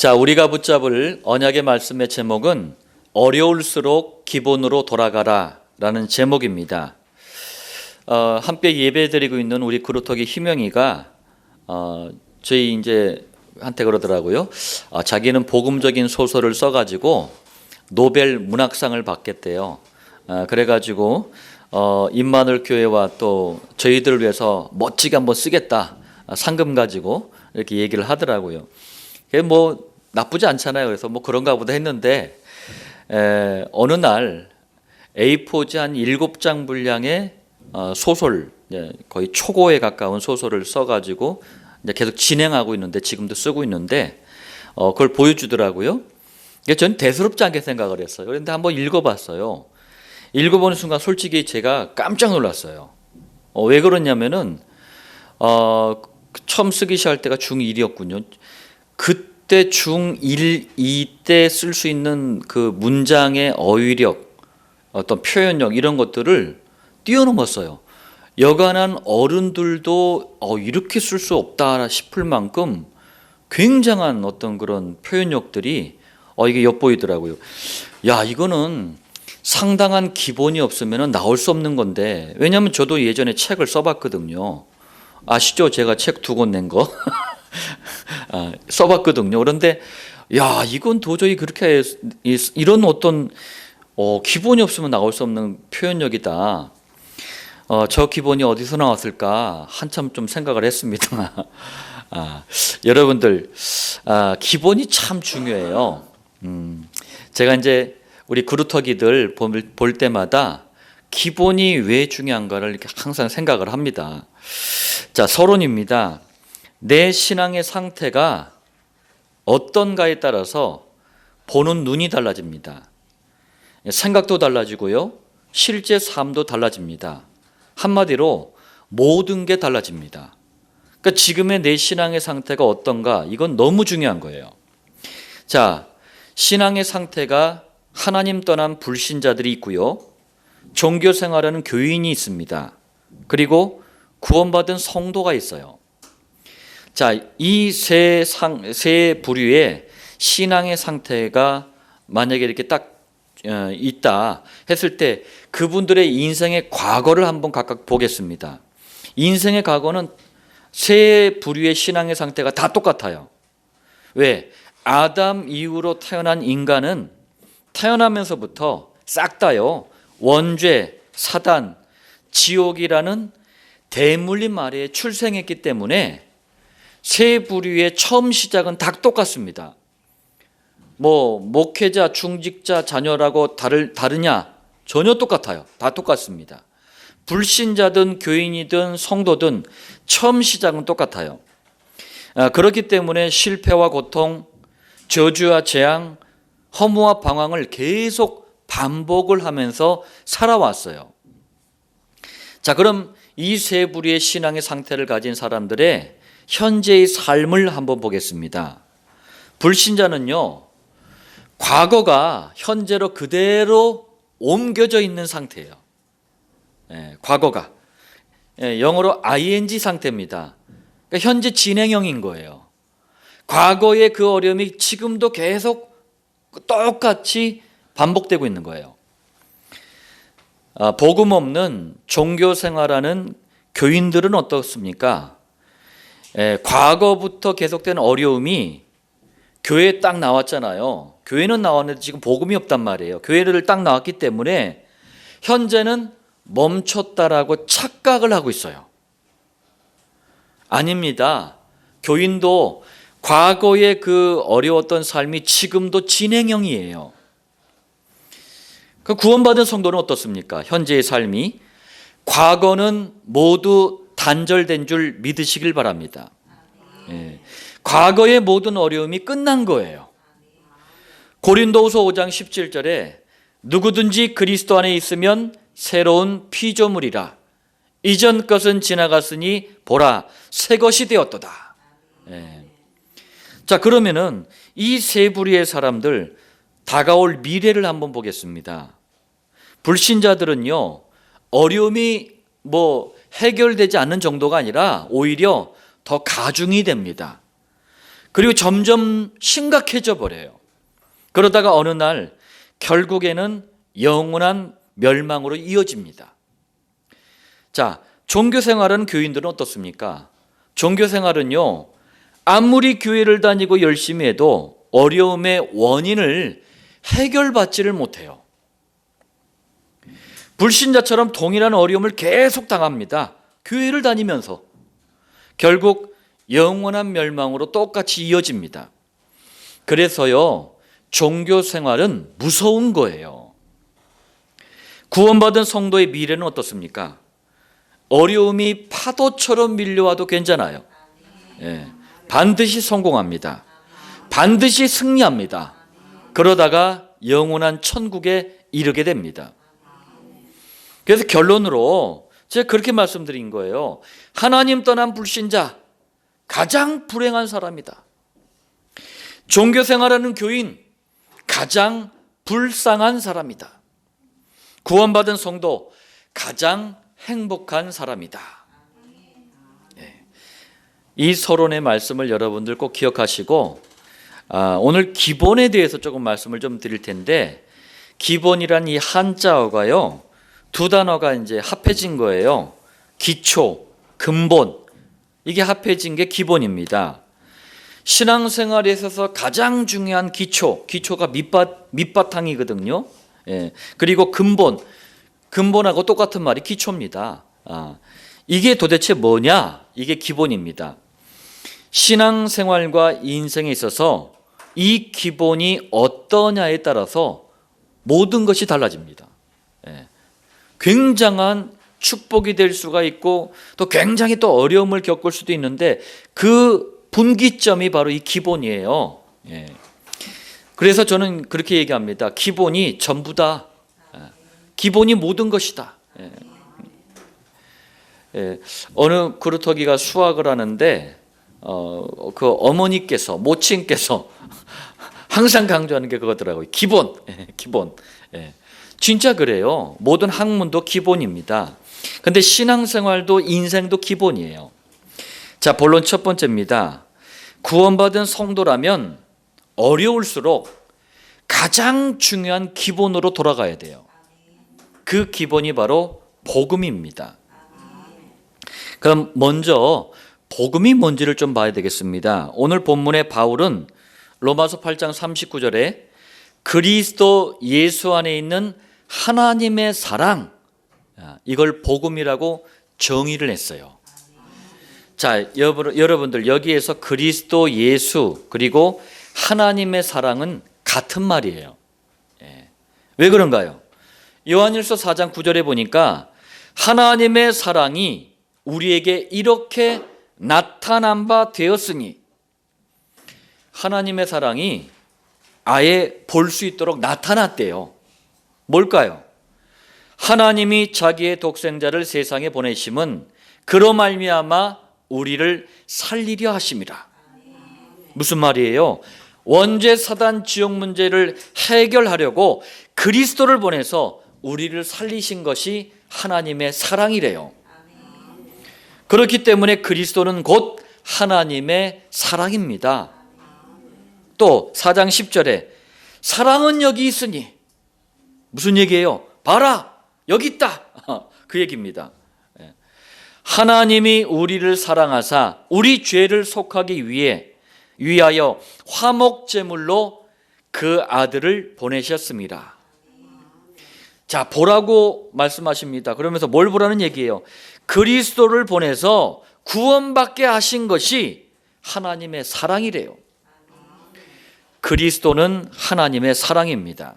자, 우리가 붙잡을 언약의 말씀의 제목은 어려울수록 기본으로 돌아가라 라는 제목입니다. 함께 예배드리고 있는 우리 그루터기 희명이가 저희 이제 한테 그러더라고요. 자기는 복음적인 소설을 써가지고 노벨 문학상을 받겠대요. 그래가지고 임마누엘 교회와 또 저희들을 위해서 멋지게 한번 쓰겠다. 상금 가지고 이렇게 얘기를 하더라고요. 그게 뭐 나쁘지 않잖아요. 그래서 뭐 그런가 보다 했는데 어느 날 A4지 한 7장 분량의 소설, 거의 초고에 가까운 소설을 써가지고 이제 계속 진행하고 있는데, 지금도 쓰고 있는데 그걸 보여주더라고요. 전 대수롭지 않게 생각을 했어요. 그런데 한번 읽어봤어요. 읽어보는 순간 솔직히 제가 깜짝 놀랐어요. 왜 그러냐면은 처음 쓰기 시작할 때가 중1이었군요. 그때 중1, 2 때 쓸 수 있는 그 문장의 어휘력, 어떤 표현력 이런 것들을 뛰어넘었어요. 여간한 어른들도 이렇게 쓸 수 없다 싶을 만큼 굉장한 어떤 그런 표현력들이 이게 엿보이더라고요. 야, 이거는 상당한 기본이 없으면 나올 수 없는 건데, 왜냐하면 저도 예전에 책을 써봤거든요. 아시죠? 제가 책 2권 낸 거 써봤거든요. 그런데 야, 이건 도저히 그렇게 이런 어떤 기본이 없으면 나올 수 없는 표현력이다. 저 기본이 어디서 나왔을까 한참 좀 생각을 했습니다. 여러분들 기본이 참 중요해요. 제가 이제 우리 그루터기들 볼 때마다 기본이 왜 중요한가를 이렇게 항상 생각을 합니다. 자, 서론입니다. 내 신앙의 상태가 어떤가에 따라서 보는 눈이 달라집니다. 생각도 달라지고요, 실제 삶도 달라집니다. 한마디로 모든 게 달라집니다. 그러니까 지금의 내 신앙의 상태가 어떤가, 이건 너무 중요한 거예요. 자, 신앙의 상태가 하나님 떠난 불신자들이 있고요, 종교 생활하는 교인이 있습니다. 그리고 구원받은 성도가 있어요. 자, 이 세 부류의 신앙의 상태가 만약에 이렇게 딱 있다 했을 때 그분들의 인생의 과거를 한번 각각 보겠습니다. 인생의 과거는 세 부류의 신앙의 상태가 다 똑같아요. 왜? 아담 이후로 태어난 인간은 태어나면서부터 싹 다요, 원죄, 사단, 지옥이라는 대물림 아래에 출생했기 때문에 세 부류의 처음 시작은 다 똑같습니다. 뭐 목회자, 중직자, 자녀라고 다르냐? 전혀 똑같아요. 다 똑같습니다. 불신자든 교인이든 성도든 처음 시작은 똑같아요. 그렇기 때문에 실패와 고통, 저주와 재앙, 허무와 방황을 계속 반복을 하면서 살아왔어요. 자, 그럼 이 세 부류의 신앙의 상태를 가진 사람들의 현재의 삶을 한번 보겠습니다. 불신자는요, 과거가 현재로 그대로 옮겨져 있는 상태예요. 과거가 영어로 ing 상태입니다. 그러니까 현재 진행형인 거예요. 과거의 그 어려움이 지금도 계속 똑같이 반복되고 있는 거예요. 복음 없는 종교 생활하는 교인들은 어떻습니까? 과거부터 계속된 어려움이 교회에 딱 나왔잖아요. 교회는 나왔는데 지금 복음이 없단 말이에요. 교회를 딱 나왔기 때문에 현재는 멈췄다라고 착각을 하고 있어요. 아닙니다. 교인도 과거의 그 어려웠던 삶이 지금도 진행형이에요. 그 구원받은 성도는 어떻습니까? 현재의 삶이 과거는 모두 단절된 줄 믿으시길 바랍니다. 과거의 모든 어려움이 끝난 거예요. 고린도후서 5장 17절에 누구든지 그리스도 안에 있으면 새로운 피조물이라, 이전 것은 지나갔으니 보라 새 것이 되었도다. 자, 그러면은 이 세 부류의 사람들 다가올 미래를 한번 보겠습니다. 불신자들은요, 어려움이 해결되지 않는 정도가 아니라 오히려 더 가중이 됩니다. 그리고 점점 심각해져 버려요. 그러다가 어느 날 결국에는 영원한 멸망으로 이어집니다. 자, 종교생활은 교인들은 어떻습니까? 종교생활은요, 아무리 교회를 다니고 열심히 해도 어려움의 원인을 해결받지를 못해요. 불신자처럼 동일한 어려움을 계속 당합니다. 교회를 다니면서. 결국 영원한 멸망으로 똑같이 이어집니다. 그래서요, 종교생활은 무서운 거예요. 구원받은 성도의 미래는 어떻습니까? 어려움이 파도처럼 밀려와도 괜찮아요. 예, 반드시 성공합니다. 반드시 승리합니다. 그러다가 영원한 천국에 이르게 됩니다. 그래서 결론으로 제가 그렇게 말씀드린 거예요. 하나님 떠난 불신자, 가장 불행한 사람이다. 종교생활하는 교인, 가장 불쌍한 사람이다. 구원받은 성도, 가장 행복한 사람이다. 이 서론의 말씀을 여러분들 꼭 기억하시고, 오늘 기본에 대해서 조금 말씀을 좀 드릴 텐데, 기본이란 이 한자어가요, 두 단어가 이제 합해진 거예요. 기초, 근본. 이게 합해진 게 기본입니다. 신앙생활에 있어서 가장 중요한 기초가 밑바탕이거든요. 예. 그리고 근본하고 똑같은 말이 기초입니다. 이게 도대체 뭐냐? 이게 기본입니다. 신앙생활과 인생에 있어서 이 기본이 어떠냐에 따라서 모든 것이 달라집니다. 예. 굉장한 축복이 될 수가 있고 또 굉장히 또 어려움을 겪을 수도 있는데 그 분기점이 바로 이 기본이에요. 예. 그래서 저는 그렇게 얘기합니다. 기본이 전부다. 기본이 모든 것이다. 예. 예. 어느 그루터기가 수학을 하는데 그 어머니께서 모친께서 항상 강조하는 게 그거더라고요. 기본. 예. 기본. 예. 진짜 그래요. 모든 학문도 기본입니다. 근데 신앙생활도 인생도 기본이에요. 자, 본론 첫 번째입니다. 구원받은 성도라면 어려울수록 가장 중요한 기본으로 돌아가야 돼요. 그 기본이 바로 복음입니다. 그럼 먼저 복음이 뭔지를 좀 봐야 되겠습니다. 오늘 본문의 바울은 로마서 8장 39절에 그리스도 예수 안에 있는 하나님의 사랑, 이걸 복음이라고 정의를 했어요. 자, 여러분들 여기에서 그리스도 예수 그리고 하나님의 사랑은 같은 말이에요. 왜 그런가요? 요한일서 4장 9절에 보니까 하나님의 사랑이 우리에게 이렇게 나타난 바 되었으니, 하나님의 사랑이 아예 볼 수 있도록 나타났대요. 뭘까요? 하나님이 자기의 독생자를 세상에 보내심은 그로 말미암아 우리를 살리려 하심이라. 무슨 말이에요? 원죄 사단 지옥 문제를 해결하려고 그리스도를 보내서 우리를 살리신 것이 하나님의 사랑이래요. 그렇기 때문에 그리스도는 곧 하나님의 사랑입니다. 또 4장 10절에 사랑은 여기 있으니, 무슨 얘기예요? 봐라, 여기 있다. 그 얘기입니다. 하나님이 우리를 사랑하사 우리 죄를 속하기 위하여 화목제물로 그 아들을 보내셨습니다. 자, 보라고 말씀하십니다. 그러면서 뭘 보라는 얘기예요? 그리스도를 보내서 구원받게 하신 것이 하나님의 사랑이래요. 그리스도는 하나님의 사랑입니다.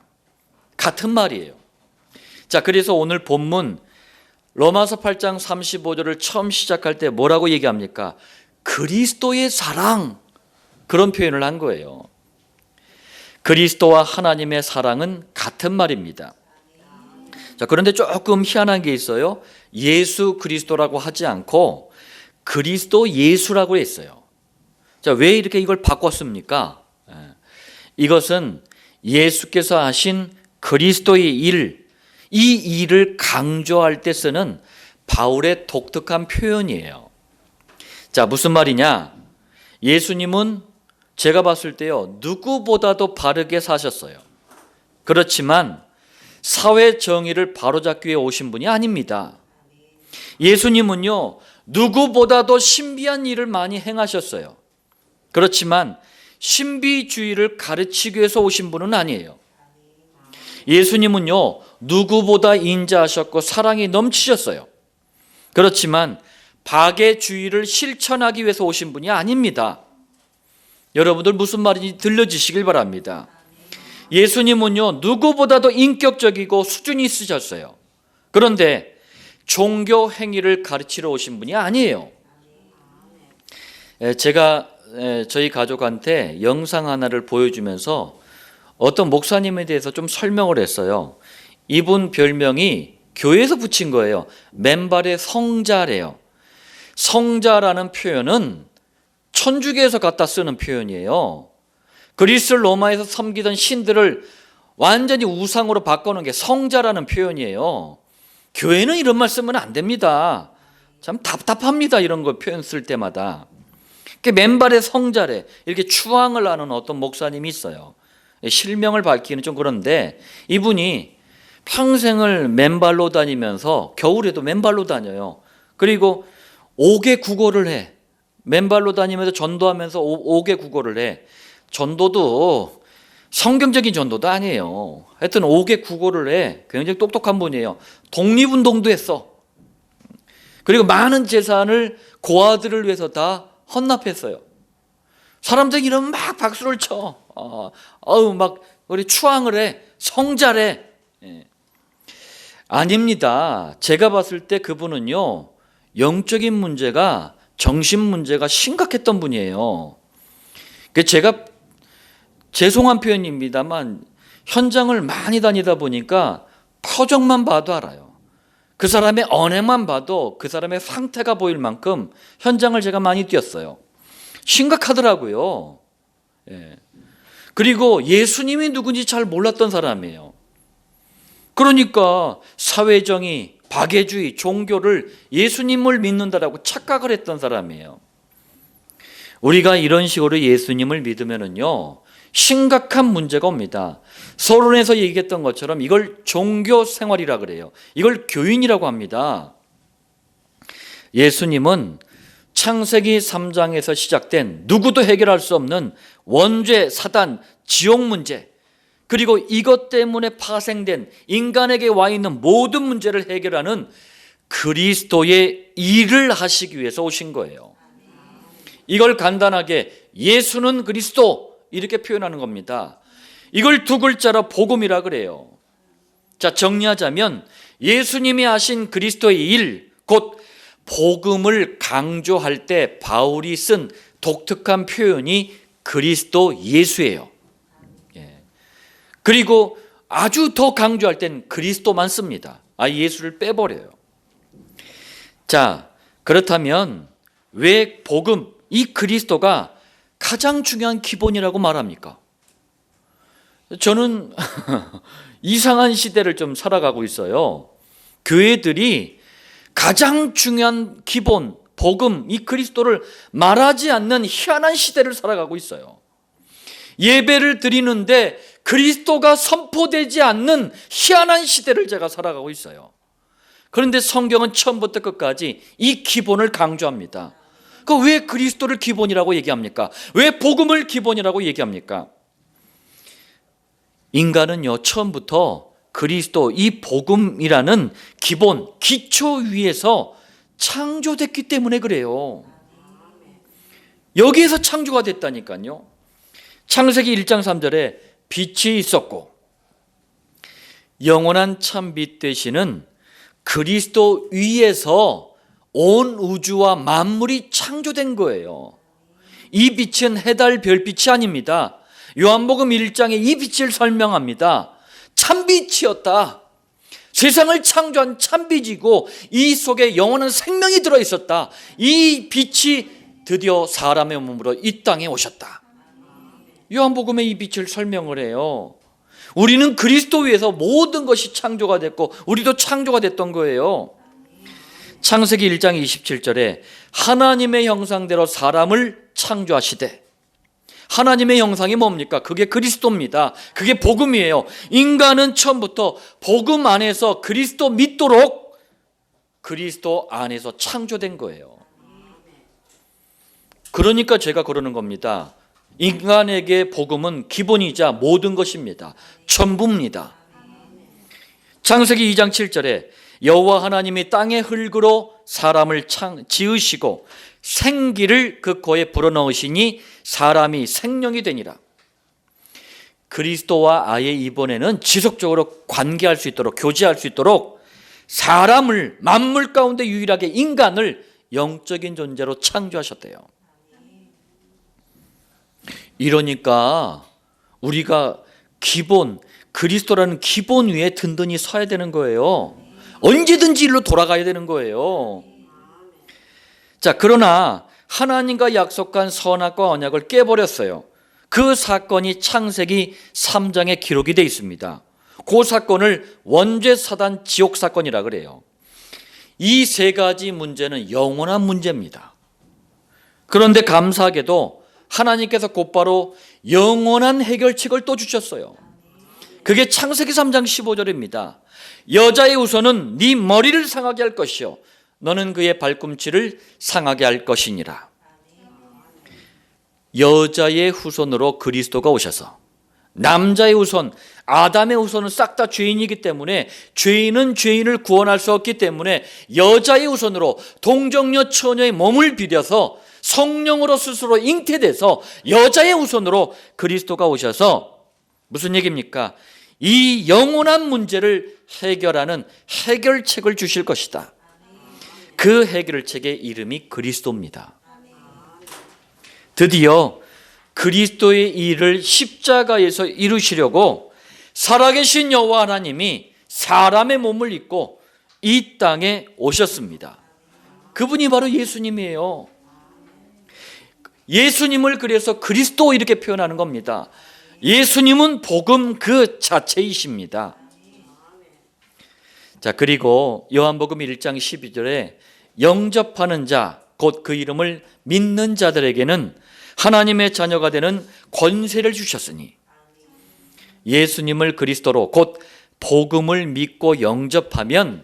같은 말이에요. 자, 그래서 오늘 본문 로마서 8장 35절을 처음 시작할 때 뭐라고 얘기합니까? 그리스도의 사랑, 그런 표현을 한 거예요. 그리스도와 하나님의 사랑은 같은 말입니다. 자, 그런데 조금 희한한 게 있어요. 예수 그리스도라고 하지 않고 그리스도 예수라고 했어요. 자, 왜 이렇게 이걸 바꿨습니까? 이것은 예수께서 하신 그리스도의 일, 이 일을 강조할 때 쓰는 바울의 독특한 표현이에요. 자, 무슨 말이냐? 예수님은 제가 봤을 때요, 누구보다도 바르게 사셨어요. 그렇지만 사회 정의를 바로잡기 위해 오신 분이 아닙니다. 예수님은요, 누구보다도 신비한 일을 많이 행하셨어요. 그렇지만 신비주의를 가르치기 위해서 오신 분은 아니에요. 예수님은요, 누구보다 인자하셨고 사랑이 넘치셨어요. 그렇지만 박애주의를 실천하기 위해서 오신 분이 아닙니다. 여러분들 무슨 말인지 들려주시길 바랍니다. 예수님은요, 누구보다도 인격적이고 수준이 있으셨어요. 그런데 종교 행위를 가르치러 오신 분이 아니에요. 제가 저희 가족한테 영상 하나를 보여주면서 어떤 목사님에 대해서 좀 설명을 했어요. 이분 별명이 교회에서 붙인 거예요. 맨발의 성자래요. 성자라는 표현은 천주교에서 갖다 쓰는 표현이에요. 그리스 로마에서 섬기던 신들을 완전히 우상으로 바꿔놓은 게 성자라는 표현이에요. 교회는 이런 말 쓰면 안 됩니다. 참 답답합니다. 이런 거 표현 쓸 때마다. 맨발의 성자래, 이렇게 추앙을 하는 어떤 목사님이 있어요. 실명을 밝히는 좀 그런데 이분이 평생을 맨발로 다니면서 겨울에도 맨발로 다녀요. 그리고 5개 국어를 해. 맨발로 다니면서 전도하면서 5개 국어를 해. 전도도 성경적인 전도도 아니에요. 하여튼 5개 국어를 해. 굉장히 똑똑한 분이에요. 독립운동도 했어. 그리고 많은 재산을 고아들을 위해서 다 헌납했어요. 사람들이 이러면 막 박수를 쳐. 막 우리 추앙을 해. 성자래. 아닙니다. 제가 봤을 때 그분은요, 영적인 문제가, 정신 문제가 심각했던 분이에요. 제가 죄송한 표현입니다만 현장을 많이 다니다 보니까 표정만 봐도 알아요. 그 사람의 언행만 봐도 그 사람의 상태가 보일 만큼 현장을 제가 많이 뛰었어요. 심각하더라고요. 그리고 예수님이 누군지 잘 몰랐던 사람이에요. 그러니까 사회정의, 박애주의, 종교를 예수님을 믿는다라고 착각을 했던 사람이에요. 우리가 이런 식으로 예수님을 믿으면은요, 심각한 문제가 옵니다. 서론에서 얘기했던 것처럼 이걸 종교 생활이라 그래요. 이걸 교인이라고 합니다. 예수님은 창세기 3장에서 시작된 누구도 해결할 수 없는 원죄, 사단, 지옥 문제, 그리고 이것 때문에 파생된 인간에게 와 있는 모든 문제를 해결하는 그리스도의 일을 하시기 위해서 오신 거예요. 이걸 간단하게 예수는 그리스도 이렇게 표현하는 겁니다. 이걸 두 글자로 복음이라 그래요. 자, 정리하자면 예수님이 하신 그리스도의 일, 곧 복음을 강조할 때 바울이 쓴 독특한 표현이 그리스도 예수예요. 그리고 아주 더 강조할 땐 그리스도만 씁니다. 예수를 빼버려요. 자, 그렇다면 왜 복음, 이 그리스도가 가장 중요한 기본이라고 말합니까? 저는 이상한 시대를 좀 살아가고 있어요. 교회들이 가장 중요한 기본, 복음, 이 그리스도를 말하지 않는 희한한 시대를 살아가고 있어요. 예배를 드리는데 그리스도가 선포되지 않는 희한한 시대를 제가 살아가고 있어요. 그런데 성경은 처음부터 끝까지 이 기본을 강조합니다. 왜 그리스도를 기본이라고 얘기합니까? 왜 복음을 기본이라고 얘기합니까? 인간은요, 처음부터 그리스도, 이 복음이라는 기본, 기초 위에서 창조됐기 때문에 그래요. 여기에서 창조가 됐다니까요. 창세기 1장 3절에 빛이 있었고, 영원한 참빛 되시는 그리스도 위에서 온 우주와 만물이 창조된 거예요. 이 빛은 해달 별빛이 아닙니다. 요한복음 1장에 이 빛을 설명합니다. 참빛이었다. 세상을 창조한 참빛이고 이 속에 영원한 생명이 들어있었다. 이 빛이 드디어 사람의 몸으로 이 땅에 오셨다. 요한복음에 이 빛을 설명을 해요. 우리는 그리스도 위에서 모든 것이 창조가 됐고 우리도 창조가 됐던 거예요. 창세기 1장 27절에 하나님의 형상대로 사람을 창조하시되 하나님의 형상이 뭡니까? 그게 그리스도입니다. 그게 복음이에요. 인간은 처음부터 복음 안에서 그리스도 믿도록 그리스도 안에서 창조된 거예요. 그러니까 제가 그러는 겁니다. 인간에게 복음은 기본이자 모든 것입니다. 전부입니다. 창세기 2장 7절에 여호와 하나님이 땅의 흙으로 사람을 지으시고 생기를 그 코에 불어넣으시니 사람이 생명이 되니라. 그리스도와 아예 이번에는 지속적으로 관계할 수 있도록, 교제할 수 있도록 사람을, 만물 가운데 유일하게 인간을 영적인 존재로 창조하셨대요. 이러니까 우리가 그리스도라는 기본 위에 든든히 서야 되는 거예요. 언제든지 일로 돌아가야 되는 거예요. 자, 그러나 하나님과 약속한 선악과 언약을 깨버렸어요. 그 사건이 창세기 3장에 기록이 되어 있습니다. 그 사건을 원죄 사단 지옥 사건이라 그래요. 이 세 가지 문제는 영원한 문제입니다. 그런데 감사하게도 하나님께서 곧바로 영원한 해결책을 또 주셨어요. 그게 창세기 3장 15절입니다. 여자의 후손은 네 머리를 상하게 할 것이요 너는 그의 발꿈치를 상하게 할 것이니라. 여자의 후손으로 그리스도가 오셔서 남자의 후손, 아담의 후손은 싹 다 죄인이기 때문에 죄인은 죄인을 구원할 수 없기 때문에 여자의 후손으로 동정녀 처녀의 몸을 비벼서 성령으로 스스로 잉태돼서 여자의 후손으로 그리스도가 오셔서 무슨 얘기입니까? 이 영원한 문제를 해결하는 해결책을 주실 것이다. 그 해결책의 이름이 그리스도입니다. 드디어 그리스도의 일을 십자가에서 이루시려고 살아계신 여호와 하나님이 사람의 몸을 입고 이 땅에 오셨습니다. 그분이 바로 예수님이에요. 예수님을 그래서 그리스도 이렇게 표현하는 겁니다. 예수님은 복음 그 자체이십니다. 자, 그리고 요한복음 1장 12절에 영접하는 자, 곧 그 이름을 믿는 자들에게는 하나님의 자녀가 되는 권세를 주셨으니, 예수님을 그리스도로 곧 복음을 믿고 영접하면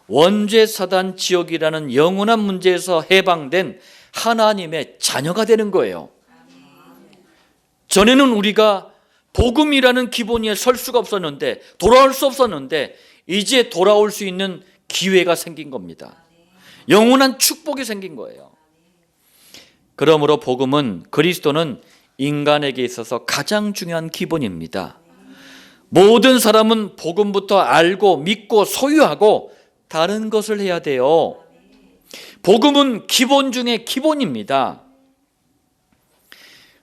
원죄 사단 지옥이라는 영원한 문제에서 해방된 하나님의 자녀가 되는 거예요. 전에는 우리가 복음이라는 기본 위에 설 수가 없었는데, 돌아올 수 없었는데 이제 돌아올 수 있는 기회가 생긴 겁니다. 영원한 축복이 생긴 거예요. 그러므로 복음은, 그리스도는 인간에게 있어서 가장 중요한 기본입니다. 모든 사람은 복음부터 알고 믿고 소유하고 다른 것을 해야 돼요. 복음은 기본 중에 기본입니다.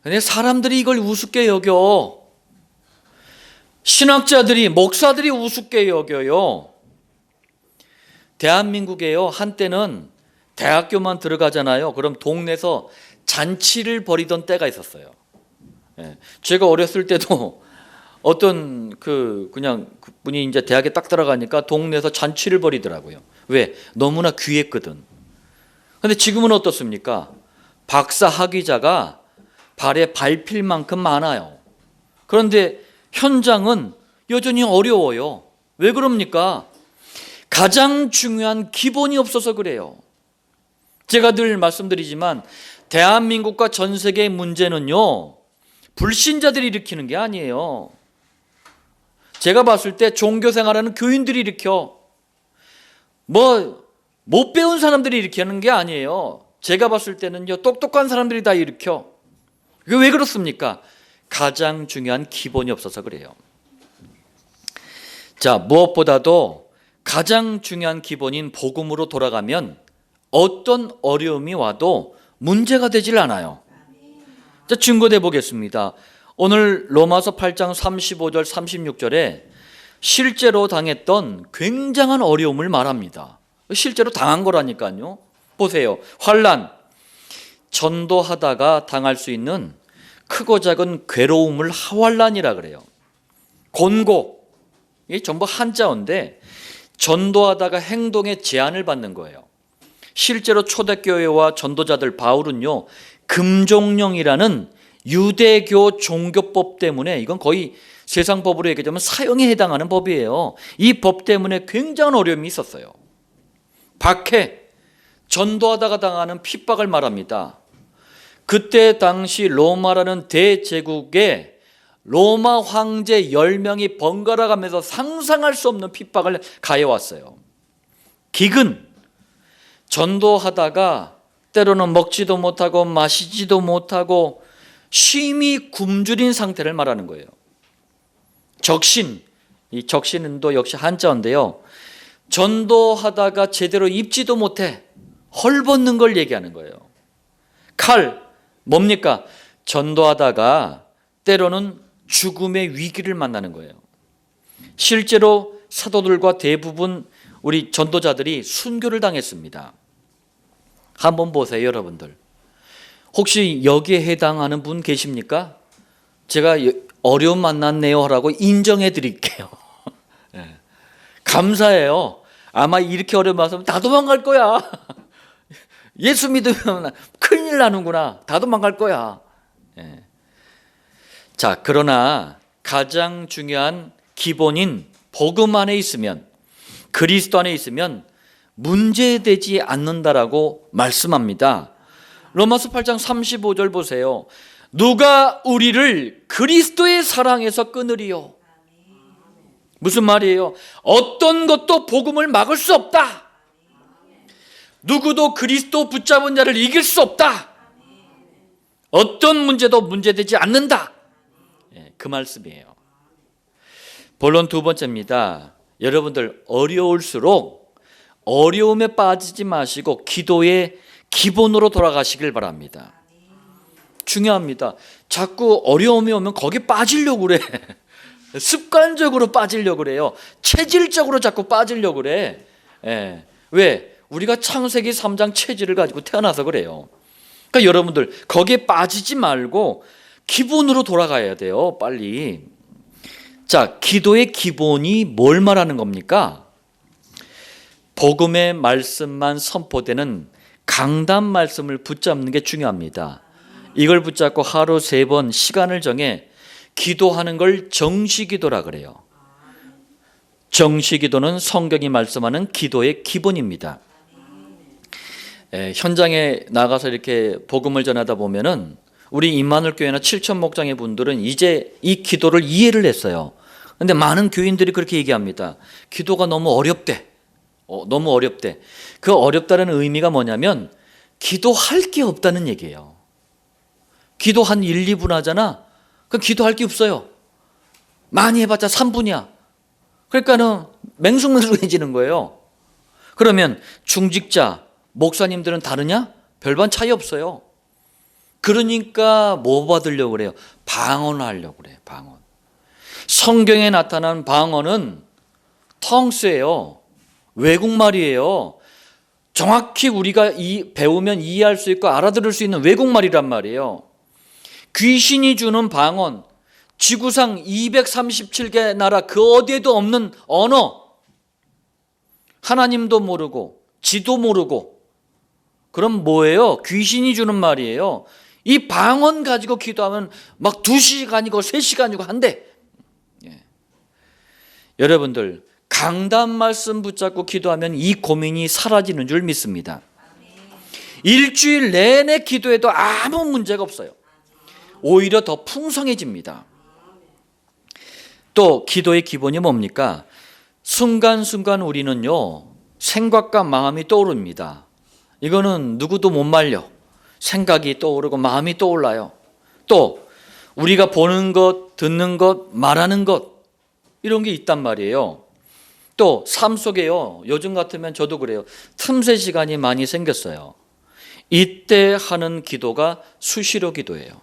그런데 사람들이 이걸 우습게 여겨. 신학자들이, 목사들이 우습게 여겨요. 대한민국에요, 한때는 대학교만 들어가잖아요. 그럼 동네에서 잔치를 벌이던 때가 있었어요. 제가 어렸을 때도 어떤 그냥 그분이 이제 대학에 딱 들어가니까 동네에서 잔치를 벌이더라고요. 왜? 너무나 귀했거든. 근데 지금은 어떻습니까? 박사 학위자가 발에 밟힐 만큼 많아요. 그런데 현장은 여전히 어려워요. 왜 그럽니까? 가장 중요한 기본이 없어서 그래요. 제가 늘 말씀드리지만 대한민국과 전 세계의 문제는요, 불신자들이 일으키는 게 아니에요. 제가 봤을 때 종교 생활하는 교인들이 일으켜, 못 배운 사람들이 일으키는 게 아니에요. 제가 봤을 때는요, 똑똑한 사람들이 다 일으켜. 이게 왜 그렇습니까? 가장 중요한 기본이 없어서 그래요. 자, 무엇보다도 가장 중요한 기본인 복음으로 돌아가면 어떤 어려움이 와도 문제가 되질 않아요. 자, 증거해 보겠습니다. 오늘 로마서 8장 35절 36절에 실제로 당했던 굉장한 어려움을 말합니다. 실제로 당한 거라니까요. 보세요. 환난, 전도하다가 당할 수 있는 크고 작은 괴로움을 하환란이라 그래요. 곤고, 이게 전부 한자어인데 전도하다가 행동에 제한을 받는 거예요. 실제로 초대교회와 전도자들, 바울은요, 금종령이라는 유대교 종교법 때문에, 이건 거의 세상 법으로 얘기하자면 사형에 해당하는 법이에요. 이 법 때문에 굉장한 어려움이 있었어요. 박해, 전도하다가 당하는 핍박을 말합니다. 그때 당시 로마라는 대제국에 로마 황제 10명이 번갈아 가면서 상상할 수 없는 핍박을 가해왔어요. 기근, 전도하다가 때로는 먹지도 못하고 마시지도 못하고 쉼이 굶주린 상태를 말하는 거예요. 적신, 이 적신은도 역시 한자어인데요. 전도하다가 제대로 입지도 못해 헐벗는 걸 얘기하는 거예요. 칼, 뭡니까? 전도하다가 때로는 죽음의 위기를 만나는 거예요. 실제로 사도들과 대부분 우리 전도자들이 순교를 당했습니다. 한번 보세요, 여러분들. 혹시 여기에 해당하는 분 계십니까? 제가 어려움 만났네요 라고 인정해 드릴게요. 감사해요. 아마 이렇게 어려움 왔으면 다 도망갈 거야. 예수 믿으면 큰일 나는구나. 다 도망갈 거야. 자, 그러나 가장 중요한 기본인 복음 안에 있으면, 그리스도 안에 있으면 문제되지 않는다라고 말씀합니다. 로마서 8장 35절 보세요. 누가 우리를 그리스도의 사랑에서 끊으리요? 무슨 말이에요? 어떤 것도 복음을 막을 수 없다. 누구도 그리스도 붙잡은 자를 이길 수 없다. 어떤 문제도 문제되지 않는다. 그 말씀이에요. 본론 두 번째입니다. 여러분들 어려울수록 어려움에 빠지지 마시고 기도의 기본으로 돌아가시길 바랍니다. 중요합니다. 자꾸 어려움이 오면 거기 빠지려고 그래. 습관적으로 빠지려고 그래요. 체질적으로 자꾸 빠지려고 그래. 왜? 우리가 창세기 3장 체질을 가지고 태어나서 그래요. 그러니까 여러분들 거기에 빠지지 말고 기본으로 돌아가야 돼요. 빨리. 자, 기도의 기본이 뭘 말하는 겁니까? 복음의 말씀만 선포되는 강단 말씀을 붙잡는 게 중요합니다. 이걸 붙잡고 하루 3번 시간을 정해 기도하는 걸 정시기도라 그래요. 정시기도는 성경이 말씀하는 기도의 기본입니다. 현장에 나가서 이렇게 복음을 전하다 보면은 우리 임마누엘 교회나 7천 목장의 분들은 이제 이 기도를 이해를 했어요. 근데 많은 교인들이 그렇게 얘기합니다. 기도가 너무 어렵대. 너무 어렵대. 그 어렵다는 의미가 뭐냐면 기도할 게 없다는 얘기예요. 기도 한 1, 2분 하잖아. 그럼 기도할 게 없어요. 많이 해봤자 3분이야. 그러니까는 맹숭맹숭해지는 거예요. 그러면 중직자, 목사님들은 다르냐? 별반 차이 없어요. 그러니까 뭐 받으려고 그래요? 방언하려고 그래요. 방언. 성경에 나타난 방언은 텅스예요. 외국말이에요. 정확히 우리가 배우면 이해할 수 있고 알아들을 수 있는 외국말이란 말이에요. 귀신이 주는 방언, 지구상 237개 나라 그 어디에도 없는 언어, 하나님도 모르고 지도 모르고, 그럼 뭐예요? 귀신이 주는 말이에요. 이 방언 가지고 기도하면 막 2시간이고 3시간이고 한대. 여러분들 강단 말씀 붙잡고 기도하면 이 고민이 사라지는 줄 믿습니다. 일주일 내내 기도해도 아무 문제가 없어요. 오히려 더 풍성해집니다. 또 기도의 기본이 뭡니까? 순간순간 우리는요 생각과 마음이 떠오릅니다. 이거는 누구도 못 말려. 생각이 떠오르고 마음이 떠올라요. 또 우리가 보는 것, 듣는 것, 말하는 것, 이런 게 있단 말이에요. 또 삶 속에요, 요즘 같으면 저도 그래요, 틈새 시간이 많이 생겼어요. 이때 하는 기도가 수시로 기도예요.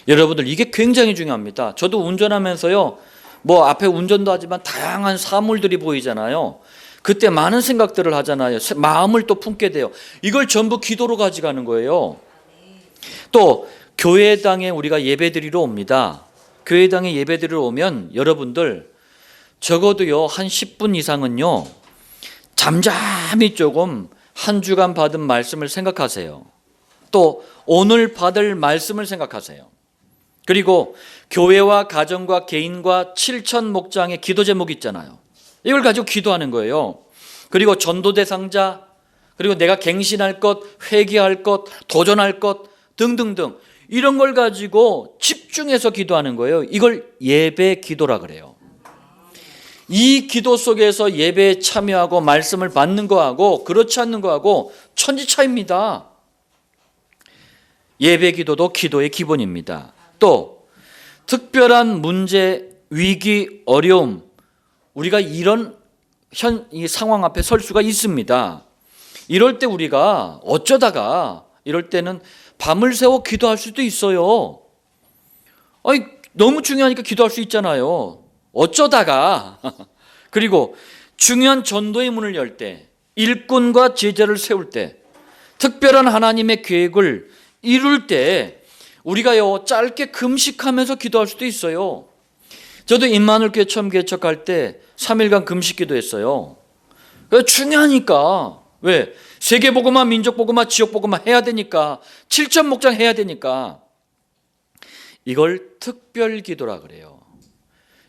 여러분들 이게 굉장히 중요합니다. 저도 운전하면서요, 뭐 앞에 운전도 하지만 다양한 사물들이 보이잖아요. 그때 많은 생각들을 하잖아요. 마음을 또 품게 돼요. 이걸 전부 기도로 가져가는 거예요. 또 교회당에 우리가 예배드리러 옵니다. 교회당에 예배드리러 오면 여러분들 적어도요 한 10분 이상은요 잠잠히 조금 한 주간 받은 말씀을 생각하세요. 또 오늘 받을 말씀을 생각하세요. 그리고 교회와 가정과 개인과 7천 목장의 기도 제목이 있잖아요. 이걸 가지고 기도하는 거예요. 그리고 전도 대상자, 그리고 내가 갱신할 것, 회개할 것, 도전할 것 등등등 이런 걸 가지고 집중해서 기도하는 거예요. 이걸 예배 기도라 그래요. 이 기도 속에서 예배에 참여하고 말씀을 받는 거하고 그렇지 않는 거하고 천지 차이입니다. 예배 기도도 기도의 기본입니다. 또 특별한 문제, 위기, 어려움, 우리가 이런 이 상황 앞에 설 수가 있습니다. 이럴 때 우리가 어쩌다가 이럴 때는 밤을 새워 기도할 수도 있어요. 아니, 너무 중요하니까 기도할 수 있잖아요. 어쩌다가 그리고 중요한 전도의 문을 열 때, 일꾼과 제자를 세울 때, 특별한 하나님의 계획을 이룰 때 우리가요 짧게 금식하면서 기도할 수도 있어요. 저도 임마누엘 교회 처음 개척할 때 3일간 금식 기도했어요. 중요하니까. 왜? 세계복음화, 민족복음화, 지역복음화 해야 되니까, 7천 목장 해야 되니까. 이걸 특별기도라 그래요.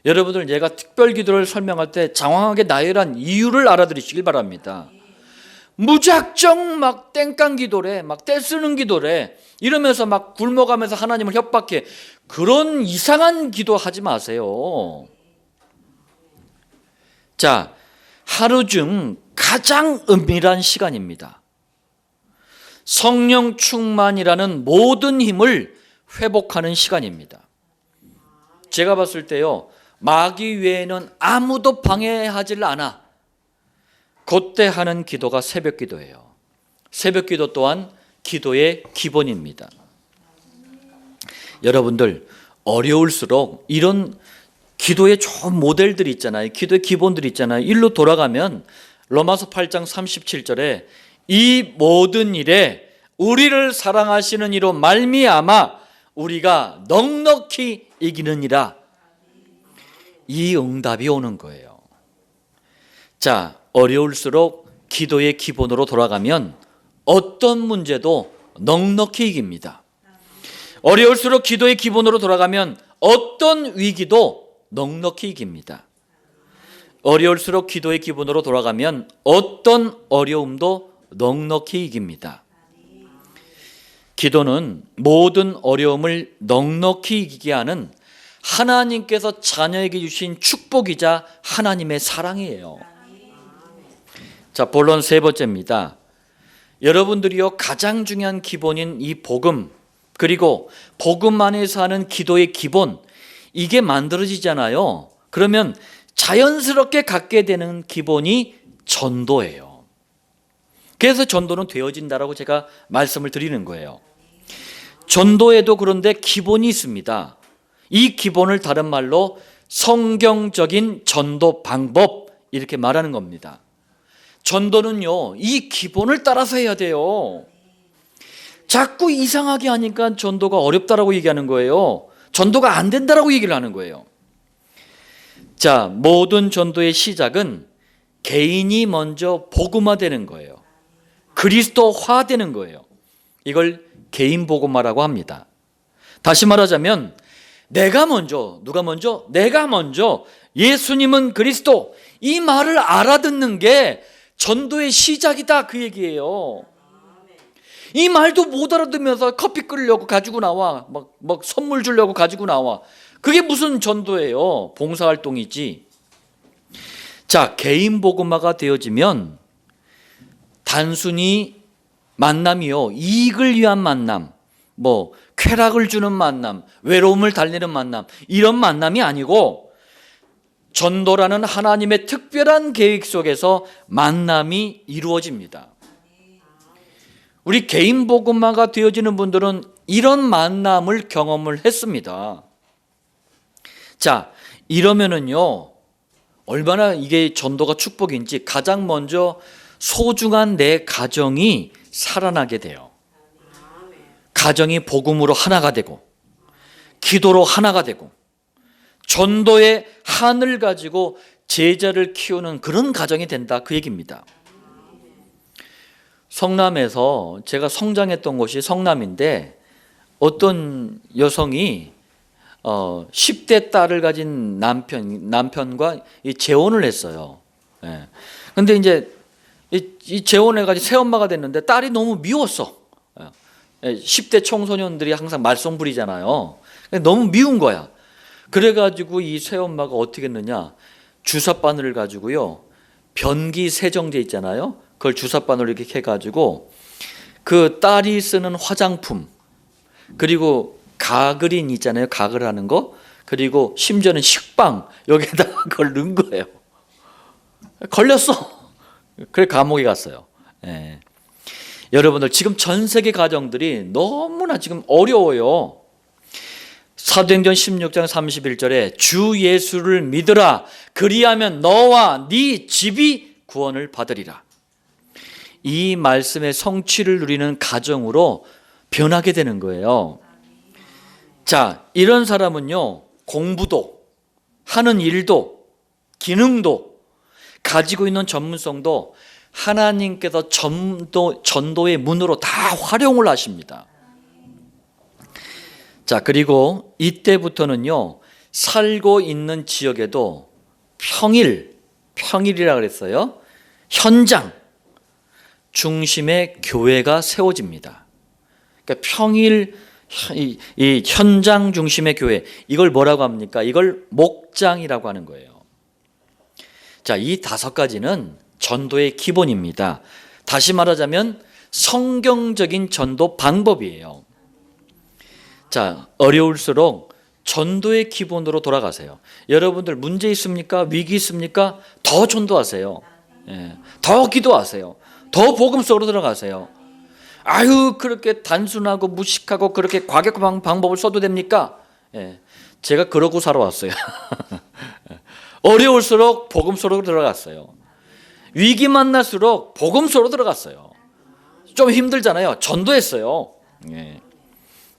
여러분들, 제가 특별기도를 설명할 때 장황하게 나열한 이유를 알아들으시길 바랍니다. 무작정 막 땡깡 기도래, 막 떼쓰는 기도래, 이러면서 막 굶어가면서 하나님을 협박해. 그런 이상한 기도 하지 마세요. 자, 하루 중 가장 은밀한 시간입니다. 성령 충만이라는 모든 힘을 회복하는 시간입니다. 제가 봤을 때요, 마귀 외에는 아무도 방해하지 않아. 그때 하는 기도가 새벽 기도예요. 새벽 기도 또한 기도의 기본입니다. 여러분들, 어려울수록 이런 기도의 좋은 모델들이 있잖아요. 기도의 기본들이 있잖아요. 일로 돌아가면 로마서 8장 37절에 이 모든 일에 우리를 사랑하시는 이로 말미암아 우리가 넉넉히 이기느니라. 이 응답이 오는 거예요. 자, 어려울수록 기도의 기본으로 돌아가면 어떤 문제도 넉넉히 이깁니다. 어려울수록 기도의 기본으로 돌아가면 어떤 위기도 넉넉히 이깁니다. 어려울수록 기도의 기본으로 돌아가면 어떤 어려움도 넉넉히 이깁니다. 기도는 모든 어려움을 넉넉히 이기게 하는 하나님께서 자녀에게 주신 축복이자 하나님의 사랑이에요. 자, 본론 세 번째입니다. 여러분들이요, 가장 중요한 기본인 이 복음, 그리고 복음 안에서 하는 기도의 기본, 이게 만들어지잖아요. 그러면 자연스럽게 갖게 되는 기본이 전도예요. 그래서 전도는 되어진다라고 제가 말씀을 드리는 거예요. 전도에도 그런데 기본이 있습니다. 이 기본을 다른 말로 성경적인 전도 방법, 이렇게 말하는 겁니다. 전도는요, 이 기본을 따라서 해야 돼요. 자꾸 이상하게 하니까 전도가 어렵다라고 얘기하는 거예요. 전도가 안 된다라고 얘기를 하는 거예요. 자, 모든 전도의 시작은 개인이 먼저 복음화되는 거예요. 그리스도화되는 거예요. 이걸 개인 복음화라고 합니다. 다시 말하자면 내가 먼저, 누가 먼저? 내가 먼저 예수님은 그리스도, 이 말을 알아듣는 게 전도의 시작이다, 그 얘기예요. 이 말도 못 알아들으면서 커피 끓이려고 가지고 나와, 막 선물 주려고 가지고 나와. 그게 무슨 전도예요? 봉사활동이지. 자, 개인 복음화가 되어지면 단순히 만남이요, 이익을 위한 만남, 쾌락을 주는 만남, 외로움을 달래는 만남, 이런 만남이 아니고 전도라는 하나님의 특별한 계획 속에서 만남이 이루어집니다. 우리 개인 복음화가 되어지는 분들은 이런 만남을 경험을 했습니다. 자, 이러면은요, 얼마나 이게 전도가 축복인지 가장 먼저 소중한 내 가정이 살아나게 돼요. 가정이 복음으로 하나가 되고, 기도로 하나가 되고, 전도의 한을 가지고 제자를 키우는 그런 가정이 된다, 그 얘기입니다. 성남에서 제가 성장했던 곳이 성남인데 어떤 여성이 10대 딸을 가진 남편과 이 재혼을 했어요. 예. 근데 이제 이 재혼해가지고 새엄마가 됐는데 딸이 너무 미웠어. 10대 청소년들이 항상 말썽 부리잖아요. 너무 미운 거야. 그래가지고 이 새엄마가 어떻게 했느냐, 주사바늘을 가지고요, 변기 세정제 있잖아요, 그걸 주사바늘로 이렇게 해가지고 그 딸이 쓰는 화장품, 그리고 가글인 있잖아요, 가글 하는 거, 그리고 심지어는 식빵 여기에다가 그걸 넣은 거예요. 걸렸어. 그래 감옥에 갔어요. 예. 여러분들 지금 전 세계 가정들이 너무나 지금 어려워요. 사도행전 16장 31절에 주 예수를 믿으라, 그리하면 너와 네 집이 구원을 받으리라. 이 말씀의 성취를 누리는 가정으로 변하게 되는 거예요. 자, 이런 사람은요, 공부도 하는 일도 기능도 가지고 있는 전문성도 하나님께서 전도의 문으로 다 활용을 하십니다. 자, 그리고 이때부터는요, 살고 있는 지역에도 평일이라 그랬어요. 현장 중심의 교회가 세워집니다. 그러니까 평일, 이 현장 중심의 교회, 이걸 뭐라고 합니까? 이걸 목장이라고 하는 거예요. 자, 이 5가지는 전도의 기본입니다. 다시 말하자면 성경적인 전도 방법이에요. 자, 어려울수록 전도의 기본으로 돌아가세요. 여러분들 문제 있습니까? 위기 있습니까? 더 전도하세요. 예, 더 기도하세요. 더 복음 속으로 들어가세요. 아유, 그렇게 단순하고 무식하고 그렇게 과격한 방법을 써도 됩니까? 예, 제가 그러고 살아왔어요. 어려울수록 복음 속으로 들어갔어요. 위기 만날수록 복음 속으로 들어갔어요. 좀 힘들잖아요. 전도했어요. 예.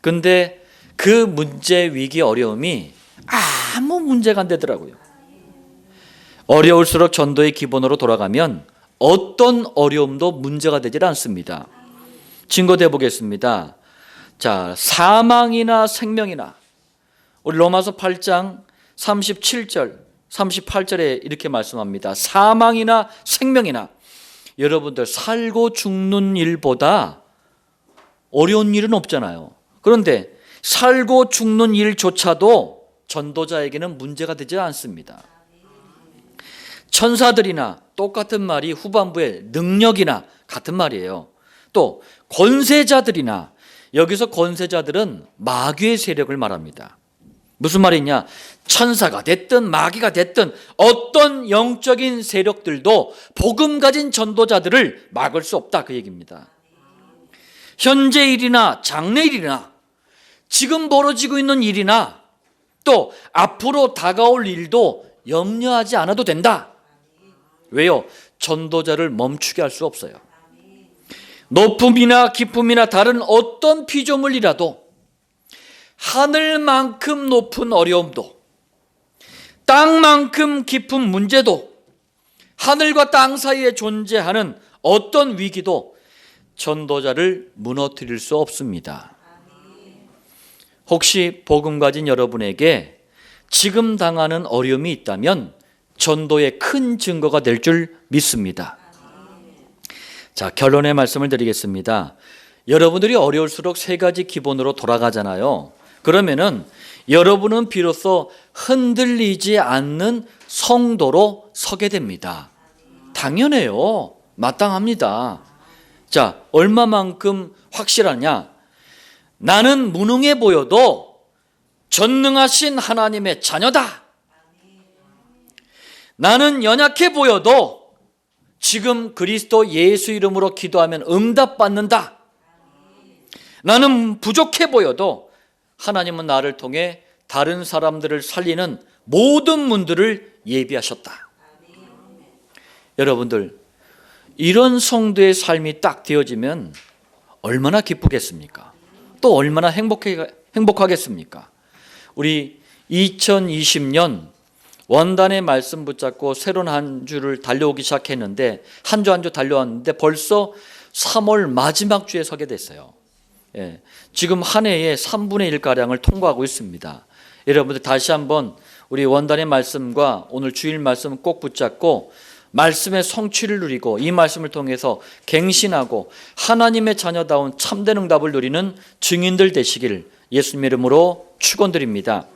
근데 그 문제, 위기, 어려움이 아무 문제가 안 되더라고요. 어려울수록 전도의 기본으로 돌아가면 어떤 어려움도 문제가 되질 않습니다. 증거해 보겠습니다. 자, 사망이나 생명이나, 우리 로마서 8장 37절 38절에 이렇게 말씀합니다. 사망이나 생명이나, 여러분들 살고 죽는 일보다 어려운 일은 없잖아요. 그런데 살고 죽는 일조차도 전도자에게는 문제가 되지 않습니다. 천사들이나 똑같은 말이 후반부에 능력이나 같은 말이에요. 또 권세자들이나, 여기서 권세자들은 마귀의 세력을 말합니다. 무슨 말이냐? 천사가 됐든 마귀가 됐든 어떤 영적인 세력들도 복음 가진 전도자들을 막을 수 없다, 그 얘기입니다. 현재 일이나 장래일이나 지금 벌어지고 있는 일이나 또 앞으로 다가올 일도 염려하지 않아도 된다. 왜요? 전도자를 멈추게 할 수 없어요. 높음이나 기쁨이나 다른 어떤 피조물이라도, 하늘만큼 높은 어려움도, 땅만큼 깊은 문제도, 하늘과 땅 사이에 존재하는 어떤 위기도 전도자를 무너뜨릴 수 없습니다. 혹시 복음 가진 여러분에게 지금 당하는 어려움이 있다면 전도의 큰 증거가 될 줄 믿습니다. 자, 결론의 말씀을 드리겠습니다. 여러분들이 어려울수록 3가지 기본으로 돌아가잖아요. 그러면은 여러분은 비로소 흔들리지 않는 성도로 서게 됩니다. 당연해요. 마땅합니다. 자, 얼마만큼 확실하냐? 나는 무능해 보여도 전능하신 하나님의 자녀다. 나는 연약해 보여도 지금 그리스도 예수 이름으로 기도하면 응답받는다. 나는 부족해 보여도 하나님은 나를 통해 다른 사람들을 살리는 모든 문들을 예비하셨다. 여러분들, 이런 성도의 삶이 딱 되어지면 얼마나 기쁘겠습니까? 또 얼마나 행복하겠습니까? 우리 2020년 원단의 말씀 붙잡고 새로운 한 주를 달려오기 시작했는데, 한 주 한 주 달려왔는데 벌써 3월 마지막 주에 서게 됐어요. 예, 지금 한 해에 3분의 1가량을 통과하고 있습니다. 여러분들 다시 한번 우리 원단의 말씀과 오늘 주일 말씀 꼭 붙잡고 말씀의 성취를 누리고 이 말씀을 통해서 갱신하고 하나님의 자녀다운 참된 응답을 누리는 증인들 되시길 예수님의 이름으로 축원드립니다.